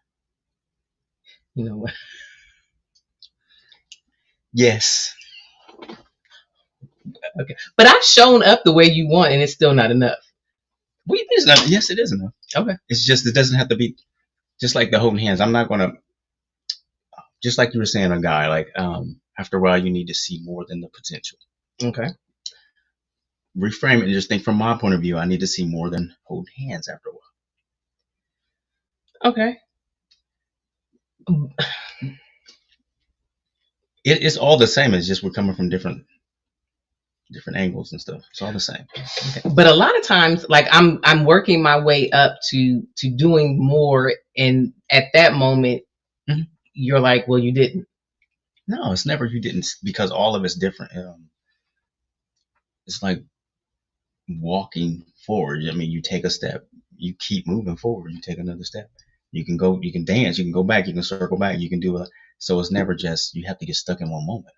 What? Yes. Okay, but I've shown up the way you want, and it's still not enough. Well, it's not. Yes, it is enough. Okay. It's just it doesn't have to be just like the holding hands. I'm not gonna. Just like you were saying, a guy like after a while you need to see more than the potential. Okay. Reframe it and just think from my point of view. I need to see more than hold hands after a while. Okay. It's all the same. It's just we're coming from different angles and stuff. It's all the same. Okay. But a lot of times, like I'm working my way up to doing more, and at that moment, you're like, well, you didn't. No, it's never you didn't, because all of it's different. It's like walking forward. I mean, you take a step, you keep moving forward, you take another step. You can go, you can dance, you can go back, you can circle back, you can do it. So it's never just you have to get stuck in one moment.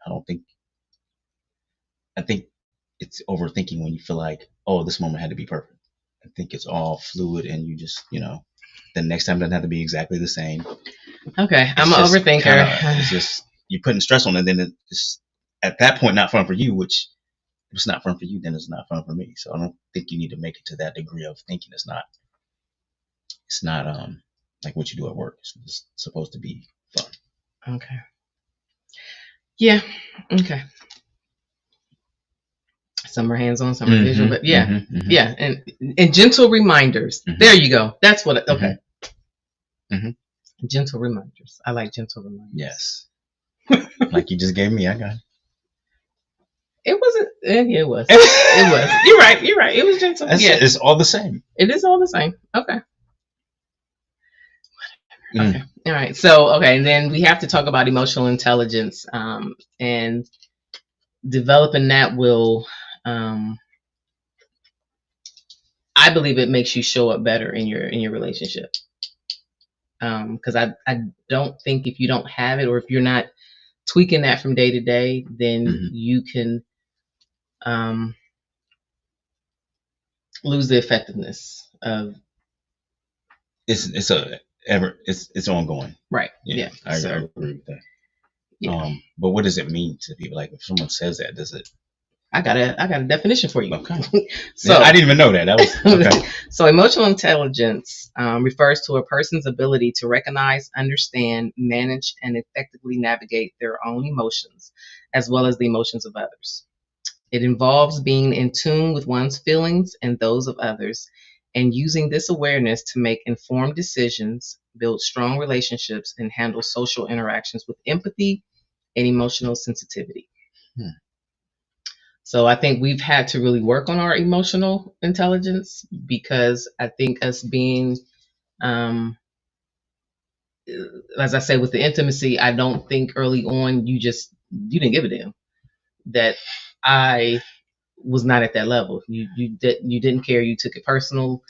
I think it's overthinking when you feel like, oh, this moment had to be perfect. I think it's all fluid, and you just, the next time doesn't have to be exactly the same. Okay, I'm an overthinker. It's just you're putting stress on it, then it's at that point not fun for you. Which if it's not fun for you, then it's not fun for me. So I don't think you need to make it to that degree of thinking it's not. It's not like what you do at work. It's supposed to be fun. Okay. Yeah. Okay. Some are hands-on, some are visual, but yeah, yeah, and gentle reminders. There you go. That's what. Okay. Gentle reminders. I like gentle reminders. Yes. Like you just gave me. I got it. It wasn't. Yeah, it was. It was. You're right. It was gentle. Yeah. It's all the same. It is all the same. Okay. Okay. All right. So, okay. And then we have to talk about emotional intelligence. And developing that will, I believe it makes you show up better in your relationship. Because I don't think if you don't have it, or if you're not tweaking that from day to day, then you can lose the effectiveness of. It's ongoing. Right. Yeah. I agree with that. Yeah. But what does it mean to people? Like, if someone says that, does it? I got a definition for you. Okay. So I didn't even know that. That was okay. So emotional intelligence refers to a person's ability to recognize, understand, manage, and effectively navigate their own emotions, as well as the emotions of others. It involves being in tune with one's feelings and those of others, and using this awareness to make informed decisions, build strong relationships, and handle social interactions with empathy and emotional sensitivity. So I think we've had to really work on our emotional intelligence, because I think us being, as I say, with the intimacy, I don't think early on you didn't give a damn that I was not at that level. You didn't care. You took it personal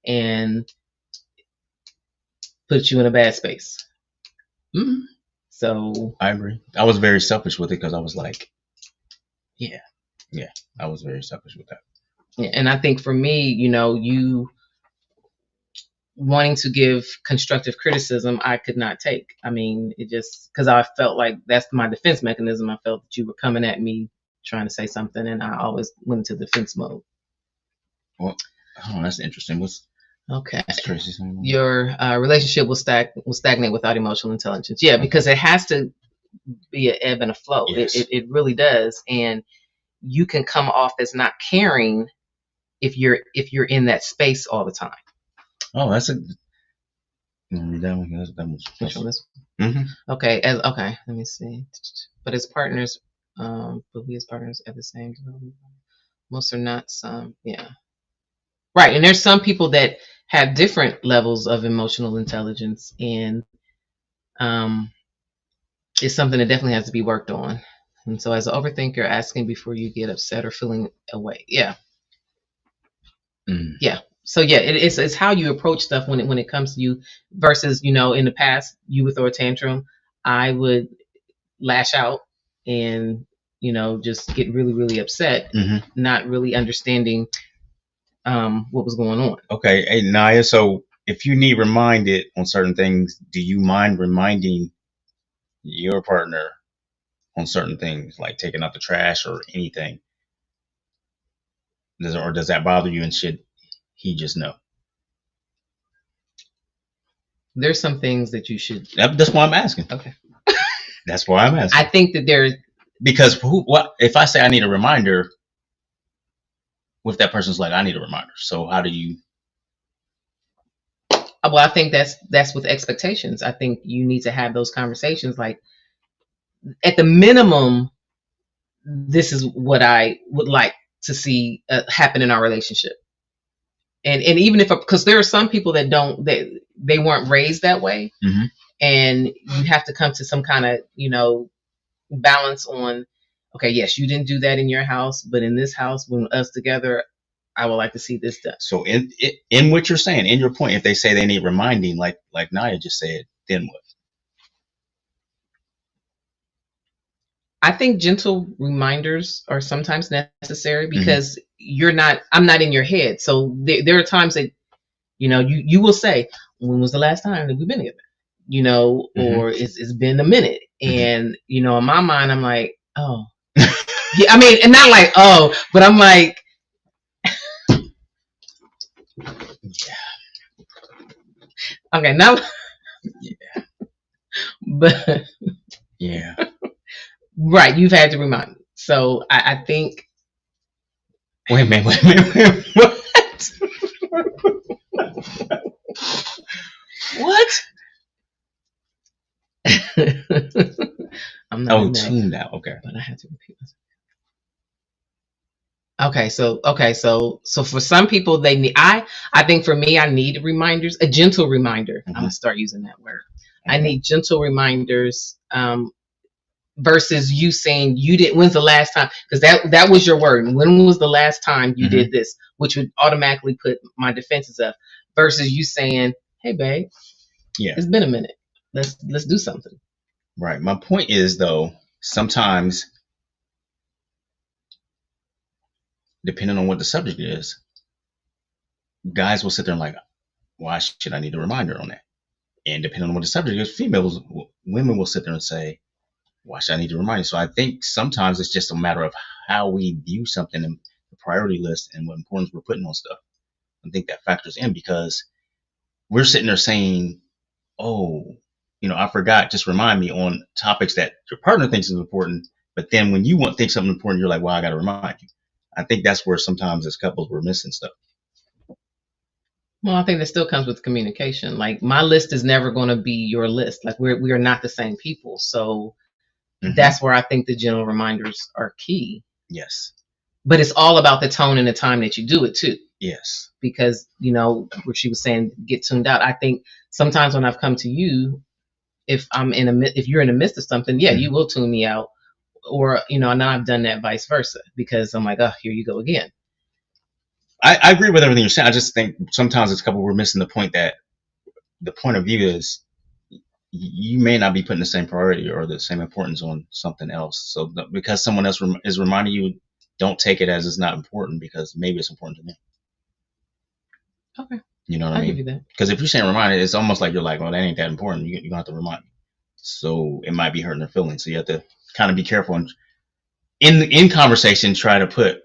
and put you in a bad space. So I agree. I was very selfish with it, because I was like, yeah, I was very selfish with that. Yeah, and I think for me, you wanting to give constructive criticism, I could not take. I mean, it just, because I felt like that's my defense mechanism. I felt that you were coming at me trying to say something, and I always went into defense mode. Well, that's interesting. What's Tracy saying? Your relationship will stagnate without emotional intelligence. Yeah, because it has to be an ebb and a flow. Yes. It really does, and you can come off as not caring if you're in that space all the time. Oh, that's a. That was. Which one? This one? Okay. Okay. Let me see. But as partners, but we as partners have the same development. Most are not. Some, yeah. Right, and there's some people that have different levels of emotional intelligence, and it's something that definitely has to be worked on. And so, as an overthinker, asking before you get upset or feeling away. Yeah. Yeah. So yeah, it's how you approach stuff when it comes to you, versus, in the past you would throw a tantrum, I would lash out and just get really, really upset, not really understanding what was going on. Okay, hey Naya, so if you need reminded on certain things, do you mind reminding your partner on certain things, like taking out the trash or anything? Does that bother you, and should he just know? There's some things that you should. That's why I'm asking. Okay. That's why I'm asking. I think that there's. Because what if I say I need a reminder? If that person's like, I need a reminder. So how do you? Well, I think that's with expectations. I think you need to have those conversations. Like, at the minimum, this is what I would like to see happen in our relationship. And even if, because there are some people that they weren't raised that way, and you have to come to some kind of balance on, okay, yes, you didn't do that in your house, but in this house, when us together, I would like to see this done. So in what you're saying, in your point, if they say they need reminding, like Naya just said, then what? I think gentle reminders are sometimes necessary, because I'm not in your head. So there are times that, you will say, when was the last time that we've been together? Or it's been a minute. And, in my mind, I'm like, oh, yeah, I mean, and not like, oh, but I'm like, yeah. Okay, now, yeah. But, yeah. Right, you've had to remind me. So I think. Wait a minute. What? I'm not tuned out. Okay. But I had to repeat myself. So for some people they need I think for me I need reminders, a gentle reminder. I'm Hmm. gonna start using that word. I Okay. need gentle reminders, versus you saying you did. When's the last time? Because that was your word. When was the last time you Hmm. did this? Which would automatically put my defenses up. Versus you saying, "Hey, babe, Yeah. it's been a minute. Let's do something." Right. My point is though, sometimes depending on what the subject is, guys will sit there and like, why should I need a reminder on that? And depending on what the subject is, women will sit there and say, why should I need to remind you? So I think sometimes it's just a matter of how we view something in the priority list and what importance we're putting on stuff. I think that factors in because we're sitting there saying, oh, I forgot, just remind me on topics that your partner thinks is important. But then when you think something important, you're like, well, I got to remind you. I think that's where sometimes as couples we're missing stuff. Well, I think that still comes with communication. Like my list is never going to be your list. Like we are not the same people. So Hmm. that's where I think the gentle reminders are key. Yes. But it's all about the tone and the time that you do it too. Yes. Because where she was saying get tuned out. I think sometimes when I've come to you, if you're in the midst of something, yeah, you Hmm. will tune me out. Or now I've done that vice versa because I'm like, oh, here you go again. I agree with everything you're saying. I just think sometimes as a couple we're missing the point that the point of view is you may not be putting the same priority or the same importance on something else. So because someone else is reminding you, don't take it as it's not important because maybe it's important to them. Okay, You know what I I'll give mean? you that. Because if you're saying remind it, it's almost like you're like, well, that ain't that important. You don't have to remind me. So it might be hurting their feelings. So you have to kind of be careful and in conversation try to put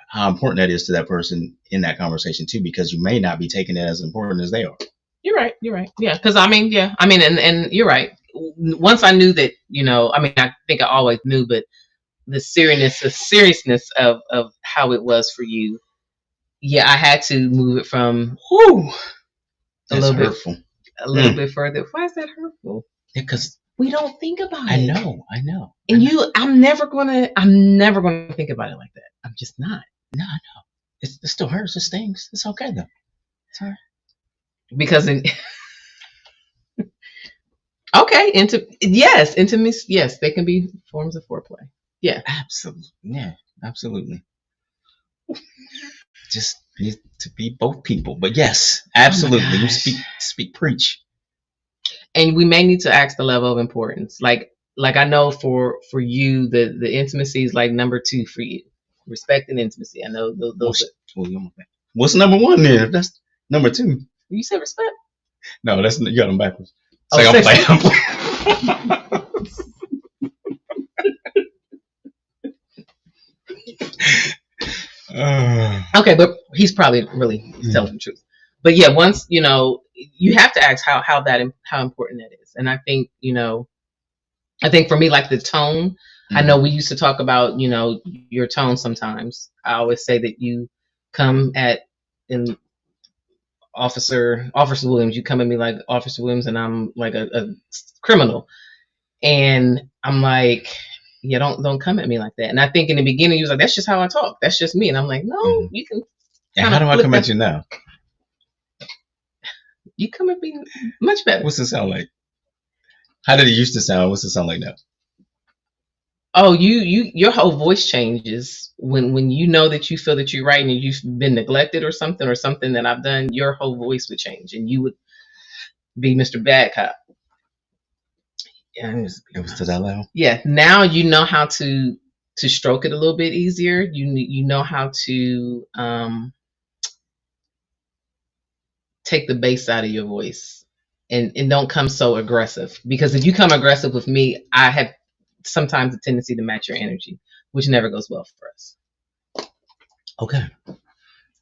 how important that is to that person in that conversation too, because you may not be taking it as important as they are. You're right. You're right. Yeah, because and you're right. Once I knew that, I think I always knew, but the seriousness of how it was for you, yeah, I had to move it from Whew, a that's little bit hurtful. a little bit further. Why is that hurtful? Yeah, because We don't think about I it. know, I know, I And know. I'm never gonna think about it like that. I'm just not. No, I know. It still hurts. It stings. It's okay though. It's all right. Because okay, yes, intimacy, yes, they can be forms of foreplay. Yeah. Absolutely. Yeah, absolutely. Just need to be both people. But yes, Oh my absolutely. You gosh. speak preach. And we may need to ask the level of importance. Like I know for you the intimacy is like number 2 for you. Respect and intimacy. I know Well, those are. what's number one then? If that's number two. You said respect. No, that's you got them backwards. Oh, Say I'm playing. sexy. I'm playing. Okay, but he's probably really telling the truth. But yeah, once you have to ask how important that is. And I think for me, like the tone, I know Mhm. we used to talk about, your tone sometimes. I always say that you come in Officer Williams, you come at me like Officer Williams and I'm like a criminal. And I'm like, yeah, don't come at me like that. And I think in the beginning you was like, that's just how I talk. That's just me. And I'm like, no, Mhm. you can And kind how of do I flip come at that. you now? You come at me much better. What's it sound like? How did it used to sound? What's it sound like now? Oh, your whole voice changes when you know that you feel that you're right and you've been neglected or something that I've done. Your whole voice would change and you would be Mr. Bad Cop. Yeah, I'm just It being was to that honest. level. Yeah, now you know how to stroke it a little bit easier. You know how to take the bass out of your voice and don't come so aggressive. Because if you come aggressive with me, I have sometimes a tendency to match your energy, which never goes well for us. Okay.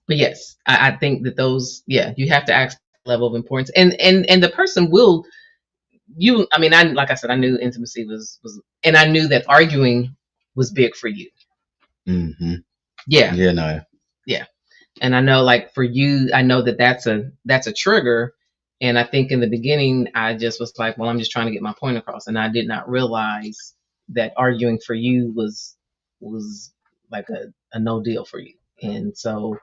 But yes, I think that those, yeah, you have to ask level of importance, and the person will you. I mean, I like I said, I knew intimacy was, and I knew that arguing was big for you. Mm-hmm. Yeah, Yeah, no. yeah, and I know like for you, I know that that's a trigger. And I think in the beginning, I just was like, well, I'm just trying to get my point across, and I did not realize that arguing for you was like a no deal for you. And so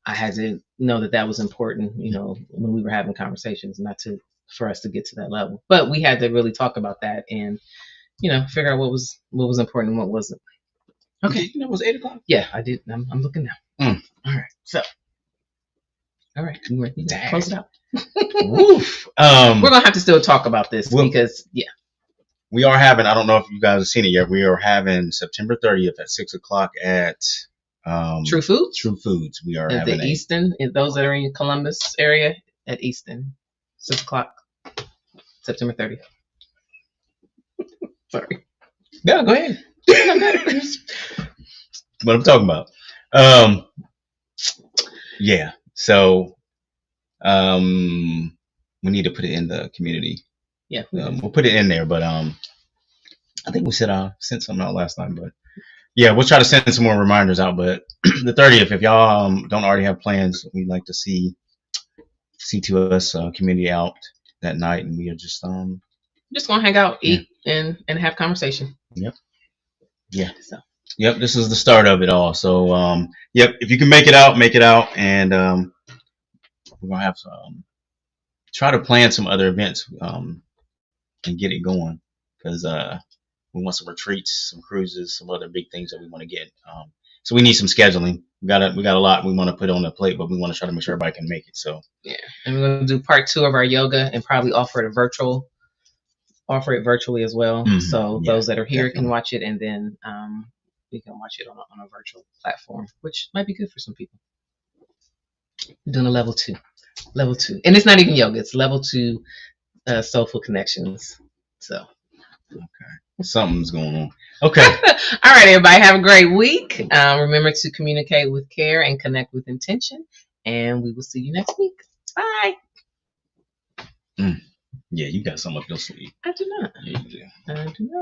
I had to know that that was important, when we were having conversations, not to for us to get to that level. But we had to really talk about that and, figure out what was important and what wasn't. Okay. That was 8 o'clock. Yeah, I did. I'm looking now. All right. So, all right. You ready to close it out? Woof. We're gonna have to still talk about this because we are having. I don't know if you guys have seen it yet. We are having September 30th at 6 o'clock at True Foods. True Foods. We are at having the Easton. Those that are in Columbus area at Easton, 6 o'clock, September 30th. Sorry. Yeah, go ahead. What I'm talking about. Yeah. So, we need to put it in the community. Yeah. We'll put it in there, but I think we sent something out last time, but yeah, we'll try to send some more reminders out. But the 30th, if y'all don't already have plans, we'd like to see to us community out that night, and we are just gonna hang out, eat, and have conversation. Yep. Yeah. So. Yep. This is the start of it all. So yep. If you can make it out, and we're gonna have try to plan some other events and get it going because we want some retreats, some cruises, some other big things that we want to get. So we need some scheduling. We got a lot we want to put on the plate, but we want to try to make sure everybody can make it. So yeah, and we're gonna do part 2 of our yoga and probably offer it virtually as well. Mm-hmm. So those that are here can watch it, and then we can watch it on a virtual platform, which might be good for some people. We're doing a level 2, and it's not even yoga; it's level 2 soulful connections. So. Okay. Something's going on. Okay. All right, everybody. Have a great week. Remember to communicate with care and connect with intention. And we will see you next week. Bye. Yeah, you got something up your sleeve. I do not. Yeah, you do. I do not.